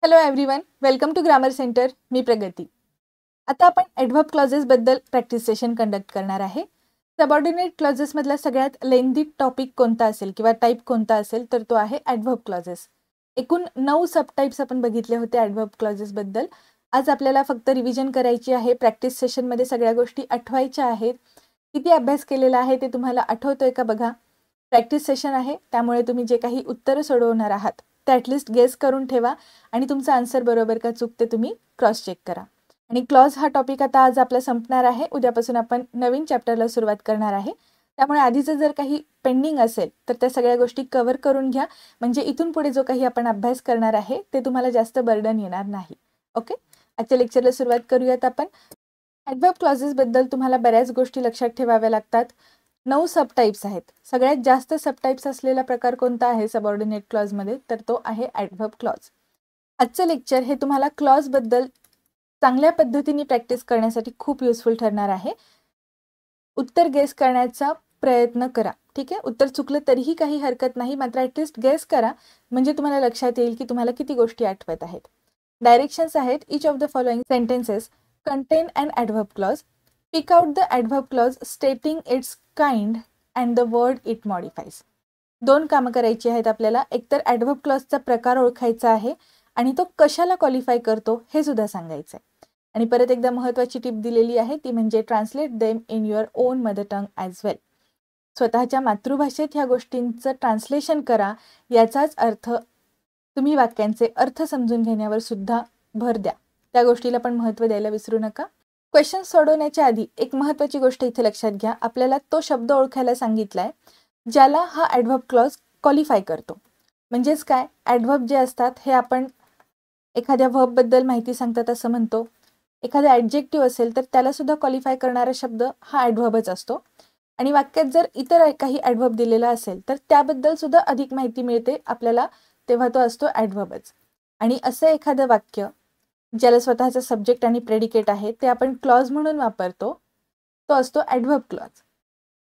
Hello everyone, welcome to grammar centre. मी प्रगती. आता आपण ॲडव्हर्ब क्लॉजेस बद्दल प्रॅक्टिस सेशन कंडक्ट करणार आहे. सबऑर्डिनेट क्लॉजेस मधला सगळ्यात लेंदी टॉपिक कोणता असेल किंवा टाईप कोणता असेल तर तो आहे ॲडव्हर्ब क्लॉजेस. एकूण 9 सब टाइप्स आपण बघितले होते ॲडव्हर्ब क्लॉजेस बद्दल. आज आपल्याला फक्त रिव्हिजन करायची आहे. प्रॅक्टिस सेशनमध्ये सगळ्या गोष्टी आठवायच्या आहेत. किती अभ्यास केलेला आहे ते तुम्हाला आठवतोय का बघा. प्रॅक्टिस सेशन आहे, त्यामुळे तुम्ही जे काही उत्तरं सोडवणार आहात ते ॲटलिस्ट गेस करून ठेवा आणि तुमचं आन्सर बरोबर का चुकते तुम्ही क्रॉस चेक करा. आणि क्लॉज हा टॉपिक आता आज आपला संपणार आहे. उद्यापासून आपण नवीन चॅप्टरला सुरुवात करणार आहे. त्यामुळे आधीचं जर काही पेंडिंग असेल तर त्या सगळ्या गोष्टी कव्हर करून घ्या, म्हणजे इथून पुढे जो काही आपण अभ्यास करणार आहे ते तुम्हाला जास्त बर्डन येणार नाही. ओके, आजच्या लेक्चरला सुरुवात करूयात आपण. ॲडव्हर्ब क्लॉजेस बद्दल तुम्हाला बऱ्याच गोष्टी लक्षात ठेवाव्या लागतात. 9 सब टाइप्स आहेत. सगळ्यात जास्त सब टाइप्स असलेला प्रकार कोणता आहे सबऑर्डिनेट क्लॉजमध्ये, तर तो आहे ॲडव्हर्ब क्लॉज. आजचं लेक्चर हे तुम्हाला क्लॉज बद्दल चांगल्या पद्धतीने प्रॅक्टिस करण्यासाठी खूप युजफुल ठरणार आहे. उत्तर गेस करण्याचा प्रयत्न करा. ठीक आहे, उत्तर चुकलं तरीही काही हरकत नाही, मात्र ॲटलिस्ट गेस करा, म्हणजे तुम्हाला लक्षात येईल की तुम्हाला किती गोष्टी आठवत आहेत. डायरेक्शन्स आहेत. Each of the following sentences contain an adverb clause. Pick out the adverb clause stating its kind and the word it modifies. 2 कामं करायची आहेत आपल्याला. एकतर ॲडव्हर्ब क्लॉजचा प्रकार ओळखायचा आहे आणि तो कशाला क्वालिफाय करतो हे सुद्धा सांगायचं आहे. आणि परत एकदा महत्त्वाची टिप दिलेली आहे, ती म्हणजे translate them in your own mother tongue as well. स्वतःच्या मातृभाषेत ह्या गोष्टींचं ट्रान्सलेशन करा. याचाच अर्थ तुम्ही वाक्यांचे अर्थ समजून घेण्यावर सुद्धा भर द्या. त्या गोष्टीला पण महत्त्व द्यायला विसरू नका. क्वेश्चन सोडवण्याच्या आधी एक महत्त्वाची गोष्ट इथे लक्षात घ्या. आपल्याला तो शब्द ओळखायला सांगितलाय ज्याला हा ॲडव्हर्ब क्लॉज क्वालिफाय करतो. म्हणजेच काय, ॲडव्हर्ब जे असतात हे आपण एखाद्या व्हर्बबद्दल माहिती सांगतात असं म्हणतो. एखादा ॲडजेक्टिव्ह असेल तर त्याला सुद्धा क्वालिफाय करणारा शब्द हा ॲडव्हर्बच असतो. आणि वाक्यात जर इतर काही ॲडव्हर्ब दिलेला असेल तर त्याबद्दल सुद्धा अधिक माहिती मिळते आपल्याला, तेव्हा तो असतो ॲडव्हर्बच. आणि असं एखादं वाक्य ज्याला स्वतःचा सब्जेक्ट आणि प्रेडिकेट आहे ते आपण क्लॉज म्हणून वापरतो, तो असतो ॲडव्हर्ब क्लॉज.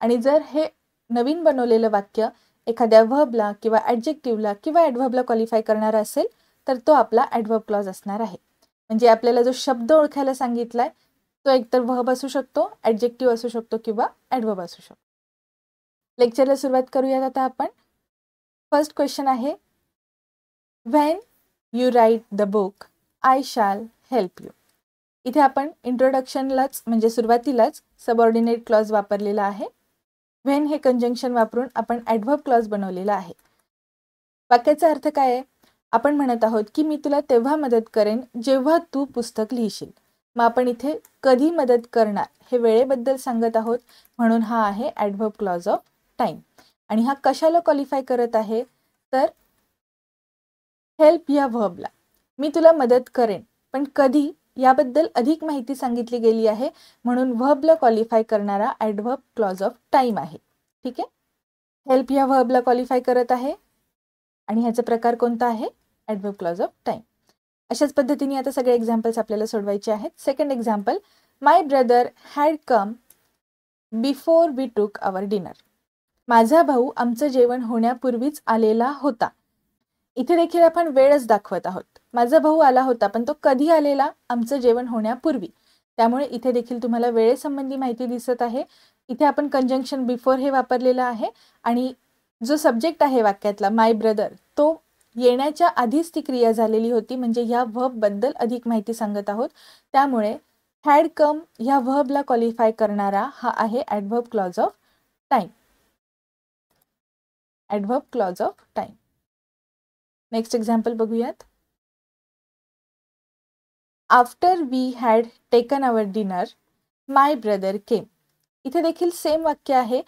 आणि जर हे नवीन बनवलेलं वाक्य एखाद्या व्हर्बला किंवा ॲडजेक्टिव्हला किंवा ॲडव्हर्बला क्वालिफाय करणारा असेल तर तो आपला ॲडव्हर्ब क्लॉज असणार आहे. म्हणजे आपल्याला जो शब्द ओळखायला सांगितलाय तो एकतर व्हर्ब असू शकतो, ॲडजेक्टिव्ह असू शकतो किंवा ॲडव्हर्ब असू शकतो. लेक्चरला सुरुवात करूयात आता आपण. फर्स्ट क्वेश्चन आहे, when you write the book I shall help you. इथे आपण इंट्रोडक्शनलाच म्हणजे सुरुवातीलाच सबऑर्डिनेट क्लॉज वापरलेला आहे. व्हेन हे कंजंक्शन वापरून आपण ॲडव्हर्ब क्लॉज बनवलेला आहे. वाक्याचा अर्थ काय आहे, आपण म्हणत आहोत की मी तुला तेव्हा मदत करेन जेव्हा तू पुस्तक लिहिशील. मग आपण इथे कधी मदत करणार हे वेळेबद्दल सांगत आहोत, म्हणून हा आहे ॲडव्हर्ब क्लॉज ऑफ टाईम. आणि हा कशाला क्वालिफाय करत आहे, तर हेल्प या व्हर्बला. मी तुला मदत करेन पण कधी याबद्दल अधिक माहिती सांगितली गेली आहे, म्हणून व्हर्बला क्वालिफाय करणारा ॲडव्हर्ब क्लॉज ऑफ टाईम आहे. ठीक आहे, हेल्प या व्हर्बला क्वालिफाय करत आहे आणि ह्याचा प्रकार कोणता आहे, ॲडव्हर्ब क्लॉज ऑफ टाईम. अशाच पद्धतीने आता सगळे एक्झाम्पल्स आपल्याला सोडवायचे आहेत. Second example, my brother had come before we took our dinner. माझा भाऊ आमचं जेवण होण्यापूर्वीच आलेला होता. इथे देखील आपण वेळच दाखवत आहोत. माझा भाऊ आला होता पण तो कधी आलेला, आमचं जेवण होण्यापूर्वी. त्यामुळे इथे देखील तुम्हाला वेळेसंबंधी माहिती दिसत आहे. इथे आपण कंजंक्शन बिफोर हे वापरलेलं आहे आणि जो सब्जेक्ट आहे वाक्यातला माय ब्रदर, तो येण्याच्या आधीच ती क्रिया झालेली होती, म्हणजे ह्या व्हर्बबद्दल अधिक माहिती सांगत आहोत. त्यामुळे हॅड कम ह्या व्हर्बला क्वालिफाय करणारा हा आहे adverb clause of time. Adverb clause of time. Next example बघूयात. After we had taken our dinner my brother came. इथे देखील सेम वाक्य आहे,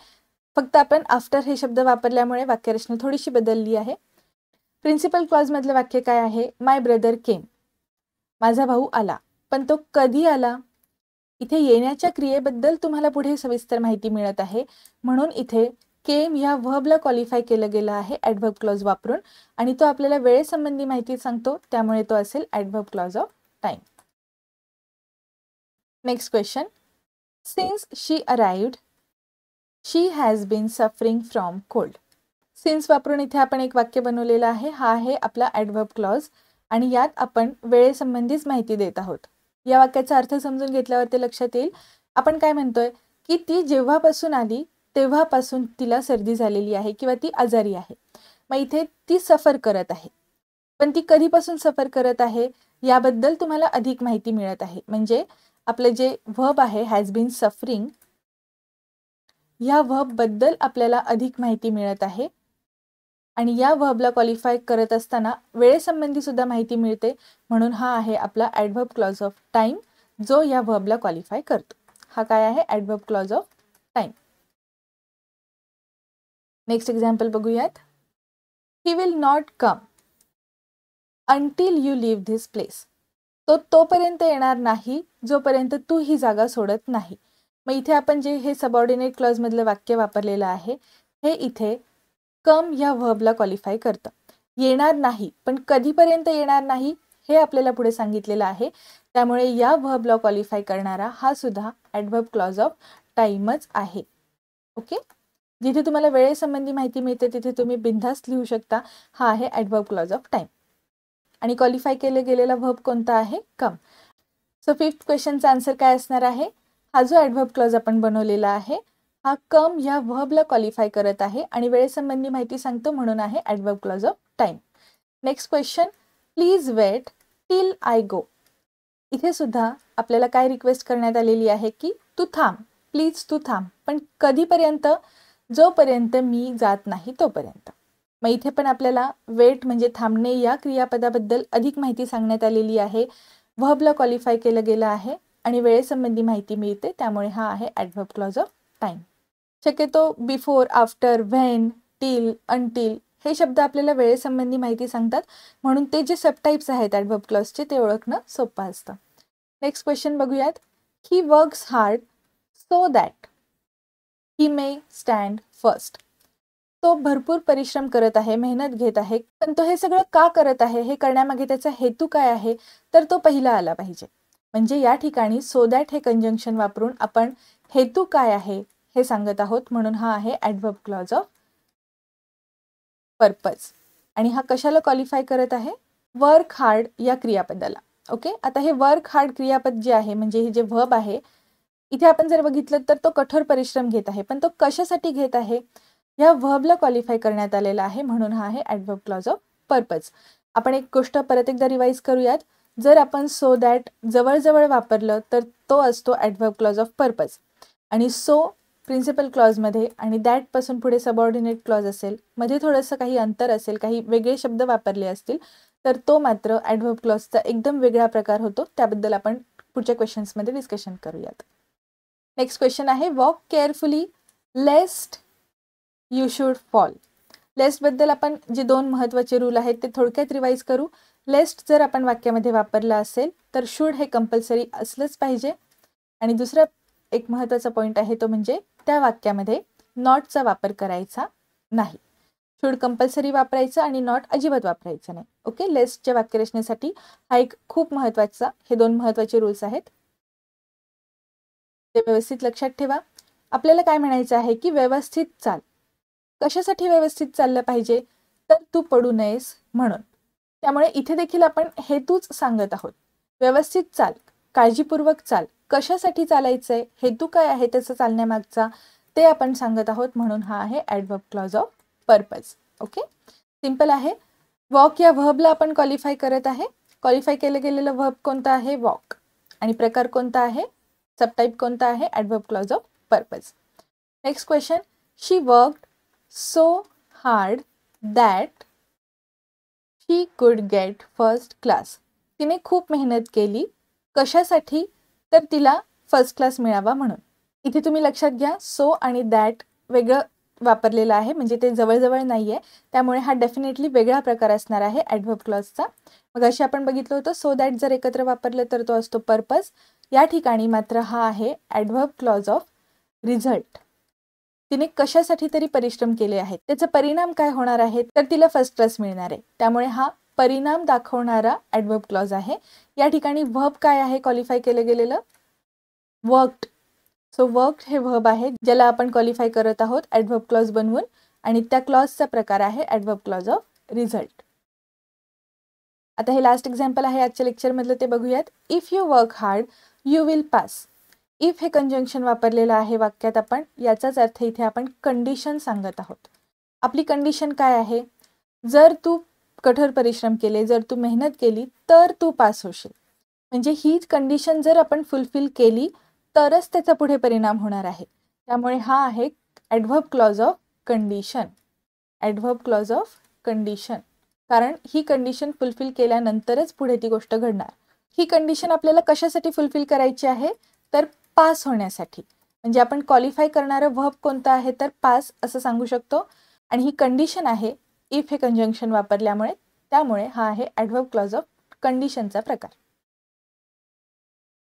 फक्त आपण आफ्टर हे शब्द वापरल्यामुळे वाक्यरचना थोडीशी बदलली आहे. प्रिन्सिपल क्लॉजमधलं वाक्य काय आहे, माय ब्रदर केम, माझा भाऊ आला. पण तो कधी आला, इथे येण्याच्या क्रियेबद्दल तुम्हाला पुढे सविस्तर माहिती मिळत आहे, म्हणून इथे केम ह्या व्हर्बला क्वालिफाय केलं गेलं आहे ॲडव्हर्ब क्लॉज वापरून आणि तो आपल्याला वेळेसंबंधी माहिती सांगतो, त्यामुळे तो असेल adverb clause of time. Next question, since she arrived she has been suffering from cold. Since वापरून इथे आपण एक वाक्य बनवलेलं आहे. हा आहे आपला ॲडव्हर्ब क्लॉज आणि यात आपण वेळेसंबंधीच माहिती देत आहोत. या वाक्याचा अर्थ समजून घेतल्यावर ते लक्षात येईल. आपण काय म्हणतोय की ती जेव्हापासून आली तेव्हापासून तिला सर्दी झालेली आहे किंवा ती आजारी आहे. मग इथे ती सफर करत आहे, पण ती कधीपासून सफर करत आहे याबद्दल तुम्हाला अधिक माहिती मिळत आहे. म्हणजे आपलं जे व्हर्ब आहे हॅज बीन सफरिंग, या व्हर्ब बद्दल आपल्याला अधिक माहिती मिळत आहे. आणि या व्हर्बला क्वालिफाय करत असताना वेळेसंबंधी सुद्धा माहिती मिळते. म्हणून हा आहे आपला ॲडव्हर्ब क्लॉज ऑफ टाइम, जो या व्हर्बला क्वालिफाय करतो. हा काय आहे? Adverb clause of time. Next example बघूयात. He will not come until you leave this place. तो तोपर्यंत येणार नाही जोपर्यंत तू ही जागा सोडत नाही. मग इथे आपण जे हे सबऑर्डिनेट क्लॉज मधलं वाक्य वापरलेलं आहे, हे इथे कम या व्हर्बला क्वालिफाय करतं. येणार नाही, पण कधीपर्यंत येणार नाही हे आपल्याला पुढे सांगितलेलं आहे. त्यामुळे या व्हर्बला क्वालिफाय करणारा हा सुद्धा ॲडव्हर्ब क्लॉज ऑफ टाइमच आहे. ओके, जिथे तुम्हाला वेळेसंबंधी माहिती मिळते तिथे तुम्ही बिनधास्त लिहू शकता. हा आहे ॲडव्हर्ब क्लॉज ऑफ टाइम. आणि क्वालिफाय केले गेलेला व्हर्ब कोणता आहे? कम. सो फिफ्थ क्वेश्चनचा आन्सर काय असणार आहे? हा जो ॲडव्हर्ब क्लॉज आपण बनवलेला आहे हा कम या व्हर्बला क्वालिफाय करत आहे आणि वेळेसंबंधी माहिती सांगतो म्हणून आहे adverb clause of time. Next question, please wait till I go. इथे सुद्धा आपल्याला काय रिक्वेस्ट करण्यात आलेली आहे की तू थांब, प्लीज तू थांब, पण कधीपर्यंत? जोपर्यंत मी जात नाही तोपर्यंत. मग इथे पण आपल्याला वेट म्हणजे थांबणे या क्रियापदाबद्दल अधिक माहिती सांगण्यात आलेली आहे. व्हर्बला क्वालिफाय केलं गेलं आहे आणि वेळेसंबंधी माहिती मिळते. त्यामुळे हा आहे ॲडव्हर्ब क्लॉज ऑफ टाइम. शक्यतो before, after, when, till, until हे शब्द आपल्याला वेळेसंबंधी माहिती सांगतात. म्हणून ते जे सबटाइप्स आहेत ॲडव्हर्ब क्लॉजचे ते ओळखणं सोपं असतं. नेक्स्ट क्वेश्चन बघूयात. He works hard so that he may stand first. तो भरपूर परिश्रम करत आहे, मेहनत घेत आहे, पण तो हे सगळं का करत आहे, हे करण्यामागे त्याचा हेतू काय आहे, तर तो पहिला आला पाहिजे. म्हणजे या ठिकाणी सो दॅट हे कंजंक्शन वापरून आपण हेतू काय आहे हे सांगत आहोत. म्हणून हा आहे ॲडव्हर्ब क्लॉज ऑफ पर्पज. आणि हा कशाला क्वालिफाय करत आहे? वर्क हार्ड या क्रियापदाला. ओके, आता हे वर्क हार्ड क्रियापद जे आहे म्हणजे हे जे व्हर्ब आहे, इथे आपण जर बघितलं तर तो कठोर परिश्रम घेत आहे, पण तो कशासाठी घेत आहे? या व्हर्बला क्वालिफाय करण्यात आलेला आहे. म्हणून हा आहे ॲडव्हर्ब क्लॉज ऑफ पर्पज. आपण एक गोष्ट परत एकदा रिवाईज करूयात. जर आपण सो दॅट जवळजवळ वापरलं तर तो असतो ॲडव्हर्ब क्लॉज ऑफ पर्पज. आणि सो प्रिन्सिपल क्लॉजमध्ये आणि दॅट पासून पुढे सबऑर्डिनेट क्लॉज असेल, मध्ये थोडंसं काही अंतर असेल, काही वेगळे शब्द वापरले असतील, तर तो मात्र ॲडव्हर्ब क्लॉजचा एकदम वेगळा प्रकार होतो. त्याबद्दल आपण पुढच्या क्वेश्चन्समध्ये डिस्कशन करूयात. नेक्स्ट क्वेश्चन आहे, walk carefully lest you should fall. लेस्टबद्दल आपण जे दोन महत्त्वाचे रूल आहेत ते थोडक्यात रिवाईज करू. लेस्ट जर आपण वाक्यामध्ये वापरला असेल तर शुड हे कंपल्सरी असलंच पाहिजे. आणि दुसरा एक महत्त्वाचा पॉईंट आहे तो म्हणजे त्या वाक्यामध्ये नॉटचा वापर करायचा नाही. शुड कंपल्सरी वापरायचं आणि नॉट अजिबात वापरायचं नाही. ओके, लेस्टच्या वाक्यरचनेसाठी हा एक खूप महत्त्वाचा, हे दोन महत्त्वाचे रूल्स आहेत, ते व्यवस्थित लक्षात ठेवा. आपल्याला काय म्हणायचं आहे की व्यवस्थित चाल. कशासाठी व्यवस्थित चाललं पाहिजे? तर तू पडू नयेस म्हणून. त्यामुळे इथे देखील आपण हेतूच सांगत आहोत. व्यवस्थित चाल, काळजीपूर्वक चाल. कशासाठी चालायचंय, हेतू काय आहे त्याचा चालण्यामागचा, ते आपण सांगत आहोत. म्हणून हा आहे adverb clause of purpose. Okay, simple आहे. वॉक या व्हर्बला आपण क्वालिफाय करत आहे. क्वालिफाय केलं गेलेलं व्हर्ब कोणता आहे? वॉक. आणि प्रकार कोणता आहे? सबटाइप कोणता आहे? Adverb clause of purpose. Next question, she worked so hard that she could get first class. तिने खूप मेहनत केली. कशासाठी? तर तिला फर्स्ट क्लास मिळावा म्हणून. इथे तुम्ही लक्षात घ्या, सो आणि दॅट वेगळं वापरलेलं आहे, म्हणजे ते जवळजवळ नाही आहे. त्यामुळे हा डेफिनेटली वेगळा प्रकार असणार आहे ॲडव्हर्ब क्लॉजचा. मग अशी आपण बघितलं होतं सो दॅट जर एकत्र वापरलं तर तो असतो पर्पज. या ठिकाणी मात्र हा आहे ॲडव्हर्ब क्लॉज ऑफ रिझल्ट. तिने कशासाठी तरी परिश्रम केले आहेत, त्याचा परिणाम काय होणार आहे, तर तिला फर्स्ट क्लास मिळणार आहे. त्यामुळे हा परिणाम दाखवणारा ॲडव्हर्ब क्लॉज आहे. या ठिकाणी व्हर्ब काय आहे क्वालिफाय केलं गेलेलं? वर्कड. सो वर्कड हे व्हर्ब आहे ज्याला आपण क्वालिफाय करत आहोत ॲडव्हर्ब क्लॉज बनवून. आणि त्या क्लॉजचा प्रकार आहे ॲडव्हर्ब क्लॉज ऑफ रिझल्ट. आता हे लास्ट एक्झाम्पल आहे आजच्या लेक्चरमधलं, ते बघूयात. If you work hard you will pass. If हे कंजंक्शन वापरलेलं आहे वाक्यात आपण, याचाच अर्थ इथे आपण कंडिशन सांगत आहोत. आपली कंडिशन काय आहे? जर तू कठोर परिश्रम केले, जर तू मेहनत केली तर तू पास होशील. म्हणजे ही कंडिशन जर आपण फुलफिल केली तरच त्याचा पुढे परिणाम होणार आहे. त्यामुळे हा आहे adverb clause of condition. Adverb clause of condition, कारण ही कंडिशन फुलफिल केल्यानंतरच पुढे ती गोष्ट घडणार. ही कंडिशन आपल्याला कशासाठी फुलफिल करायची आहे? तर पास होण्यासाठी. म्हणजे आपण क्वालिफाय करणारं व्हर्ब कोणतं आहे? तर पास असं सांगू शकतो. आणि ही कंडिशन आहे इफ हे कंजंक्शन वापरल्यामुळे. त्यामुळे हा आहे ॲडव्हर्ब क्लॉज ऑफ कंडिशनचा प्रकार.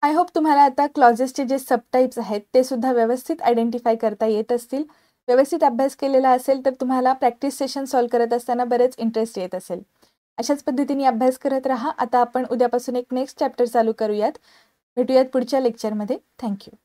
आय होप तुम्हाला आता क्लॉजेसचे जे सबटाईप्स आहेत ते सुद्धा व्यवस्थित आयडेंटिफाय करता येत असतील. व्यवस्थित अभ्यास केलेला असेल तर तुम्हाला प्रॅक्टिस सेशन सॉल्व करत असताना बरेच इंटरेस्ट येत असेल. अशाच पद्धतीने अभ्यास करत राहा. आता आपण उद्यापासून एक नेक्स्ट चॅप्टर चालू करूयात. भेटूयात पुढच्या लेक्चरमध्ये. थँक्यू.